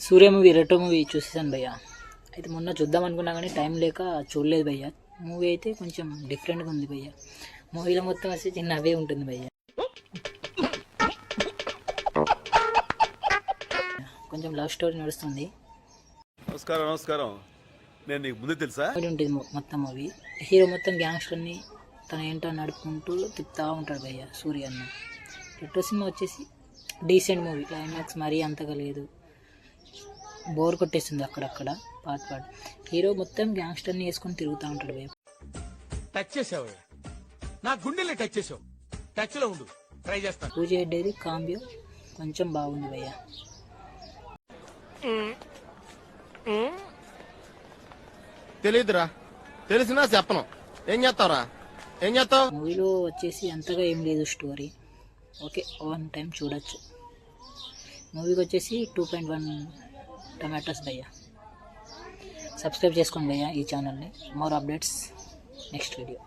సూర్య movie retro movie చూసేసాను భయ్య. అయితే మొన్న చూద్దాం అనుకున్నా కానీ టైం లేక చూడలేదు భయ్య. మూవీ అయితే కొంచెం డిఫరెంట్గా ఉంది భయ్య. మూవీలో మొత్తం వస్తే చిన్న అవే ఉంటుంది భయ్య. కొంచెం లవ్ స్టోరీ నడుస్తుంది. నమస్కారం నమస్కారం. నేను నీకు ముందు తెలుసా? ఉంటుంది మొత్తం మూవీ. హీరో మొత్తం గ్యాంగ్స్టర్ని తన ఏంటో నడుపుకుంటూ తిప్పుతూ ఉంటాడు భయ్య సూర్య అన్న. రెట్రో సినిమా వచ్చేసి డీసెంట్ మూవీ. క్లైమాక్స్ మరీ అంతగా లేదు, బోర్ కొట్టేస్తుంది అక్కడక్కడ పార్ట్. హీరో మొత్తం గ్యాంగ్స్టర్ని వేసుకొని తిరుగుతూ ఉంటాడు భయ్య. టచ్ చేసావు, నా గుండెల్ని టచ్ చేసావు. టచ్ లో ఉండు, ట్రై చేస్తాను. పూజ హెడ్డేది కాంబియో కొంచెం బాగుంది భయ్య. తెలీదురా, తెలిసినా చెప్పను. ఏం చేస్తావురా, ఏం చేస్తావు? మూవీలో వచ్చేసి అంతగా ఏం లేదు స్టోరీ. ఓకే, వన్ టైం చూడొచ్చు. మూవీకి వచ్చేసి 2.1 టమాటోస్ భయ్య. సబ్స్క్రైబ్ చేసుకోండి భయ్య ఈ ఛానల్ని. More updates next video.